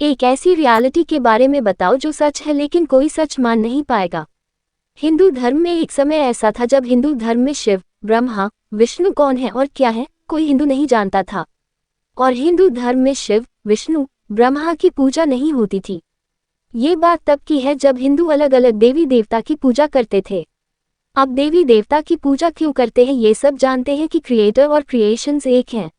एक ऐसी रियलिटी के बारे में बताओ जो सच है लेकिन कोई सच मान नहीं पाएगा। हिंदू धर्म में एक समय ऐसा था जब हिंदू धर्म में शिव, ब्रह्मा, विष्णु कौन है और क्या है कोई हिंदू नहीं जानता था। और हिंदू धर्म में शिव, विष्णु, ब्रह्मा की पूजा नहीं होती थी। ये बात तब की है जब हिंदू अलग अलग देवी देवता की पूजा करते थे। अब देवी देवता की पूजा क्यों करते हैं ये सब जानते हैं कि क्रिएटर और क्रिएशंस एक हैं,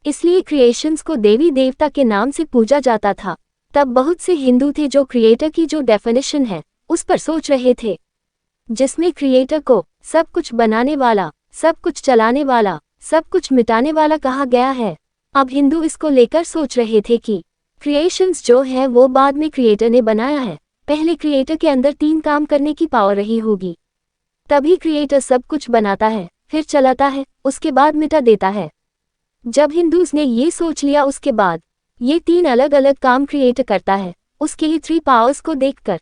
इसलिए क्रिएशंस को देवी देवता के नाम से पूजा जाता था। तब बहुत से हिंदू थे जो क्रिएटर की जो डेफिनेशन है उस पर सोच रहे थे, जिसमें क्रिएटर को सब कुछ बनाने वाला, सब कुछ चलाने वाला, सब कुछ मिटाने वाला कहा गया है। अब हिंदू इसको लेकर सोच रहे थे कि क्रिएशंस जो है वो बाद में क्रिएटर ने बनाया है। पहले क्रिएटर के अंदर 3 काम करने की पावर रही होगी, तभी क्रिएटर सब कुछ बनाता है, फिर चलाता है, उसके बाद मिटा देता है। जब हिंदूज ने ये सोच लिया उसके बाद ये 3 अलग अलग काम क्रिएट करता है, उसके ही 3 पावर्स को देखकर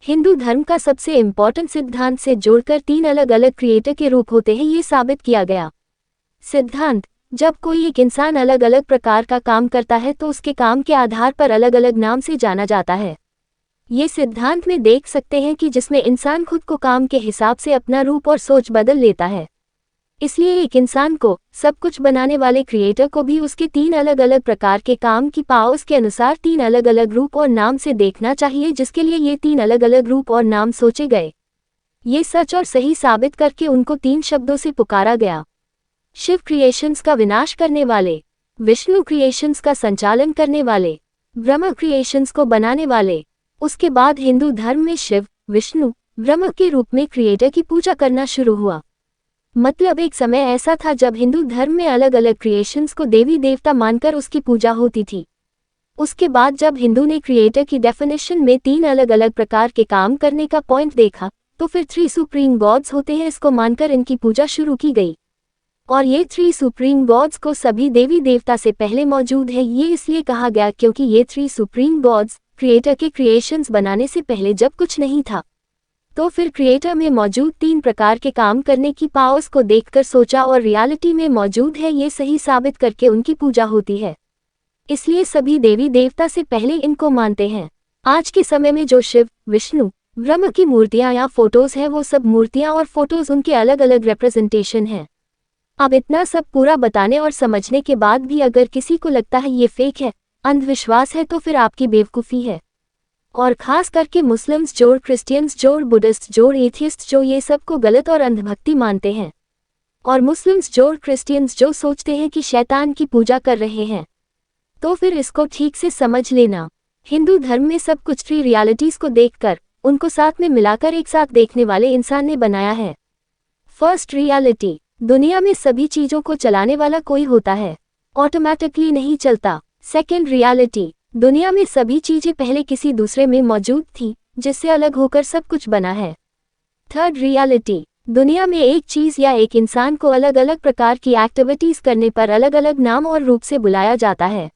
हिंदू धर्म का सबसे इम्पॉर्टेंट सिद्धांत से जोड़कर 3 अलग अलग क्रिएटर के रूप होते हैं ये साबित किया गया। सिद्धांत: जब कोई एक इंसान अलग अलग प्रकार का काम करता है तो उसके काम के आधार पर अलग अलग नाम से जाना जाता है। ये सिद्धांत में देख सकते हैं कि जिसमें इंसान खुद को काम के हिसाब से अपना रूप और सोच बदल लेता है, इसलिए एक इंसान को सब कुछ बनाने वाले क्रिएटर को भी उसके 3 अलग अलग प्रकार के काम की पावर्स के अनुसार 3 अलग अलग रूप और नाम से देखना चाहिए, जिसके लिए ये 3 अलग अलग रूप और नाम सोचे गए। ये सच और सही साबित करके उनको 3 शब्दों से पुकारा गया। शिव क्रिएशंस का विनाश करने वाले, विष्णु क्रिएशंस का संचालन करने वाले, ब्रह्मा क्रिएशंस को बनाने वाले। उसके बाद हिंदू धर्म में शिव, विष्णु, ब्रह्मा के रूप में क्रिएटर की पूजा करना शुरू हुआ। मतलब एक समय ऐसा था जब हिंदू धर्म में अलग अलग क्रिएशंस को देवी देवता मानकर उसकी पूजा होती थी। उसके बाद जब हिंदू ने क्रिएटर की डेफिनेशन में 3 अलग अलग प्रकार के काम करने का पॉइंट देखा तो फिर 3 सुप्रीम गॉड्स होते हैं इसको मानकर इनकी पूजा शुरू की गई। और ये 3 सुप्रीम गॉड्स को सभी देवी देवता से पहले मौजूद है। ये इसलिए कहा गया क्योंकि ये 3 सुप्रीम गॉड्स क्रिएटर के क्रिएशंस बनाने से पहले जब कुछ नहीं था, तो फिर क्रिएटर में मौजूद 3 प्रकार के काम करने की पावर्स को देखकर सोचा और रियलिटी में मौजूद है ये सही साबित करके उनकी पूजा होती है। इसलिए सभी देवी देवता से पहले इनको मानते हैं। आज के समय में जो शिव, विष्णु, ब्रह्मा की मूर्तियां या फोटोज हैं वो सब मूर्तियां और फोटोज उनके अलग अलग रिप्रेजेंटेशन हैं। अब इतना सब पूरा बताने और समझने के बाद भी अगर किसी को लगता है ये फेक है, अंधविश्वास है, तो फिर आपकी बेवकूफ़ी है। और खास करके मुस्लिम्स जोड़, क्रिश्चियंस जोड़, बुद्धिस्ट जोड़, एथियस्ट जो ये सब को गलत और अंधभक्ति मानते हैं। और मुस्लिम्स जोड़, क्रिश्चियंस जो सोचते हैं कि शैतान की पूजा कर रहे हैं, तो फिर इसको ठीक से समझ लेना। हिंदू धर्म में सब कुछ 3 रियलिटीज़ को देखकर उनको साथ में मिलाकर एक साथ देखने वाले इंसान ने बनाया है। फर्स्ट रियलिटी: दुनिया में सभी चीज़ों को चलाने वाला कोई होता है, ऑटोमेटिकली नहीं चलता। सेकेंड रियलिटी: दुनिया में सभी चीजें पहले किसी दूसरे में मौजूद थी जिससे अलग होकर सब कुछ बना है। थर्ड रियलिटी: दुनिया में एक चीज या एक इंसान को अलग अलग प्रकार की एक्टिविटीज करने पर अलग अलग नाम और रूप से बुलाया जाता है।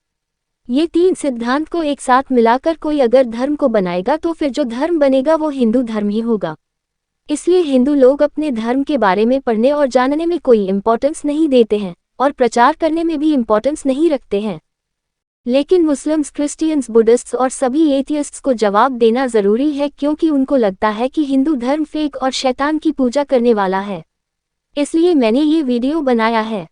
ये 3 सिद्धांत को एक साथ मिलाकर कोई अगर धर्म को बनाएगा तो फिर जो धर्म बनेगा वो हिंदू धर्म ही होगा। इसलिए हिंदू लोग अपने धर्म के बारे में पढ़ने और जानने में कोई इम्पोर्टेंस नहीं देते हैं और प्रचार करने में भी इम्पोर्टेंस नहीं रखते हैं। लेकिन मुस्लिम्स, क्रिश्चियंस, बुद्धिस्ट्स और सभी एथियस्ट्स को जवाब देना ज़रूरी है क्योंकि उनको लगता है कि हिंदू धर्म फेक और शैतान की पूजा करने वाला है। इसलिए मैंने ये वीडियो बनाया है।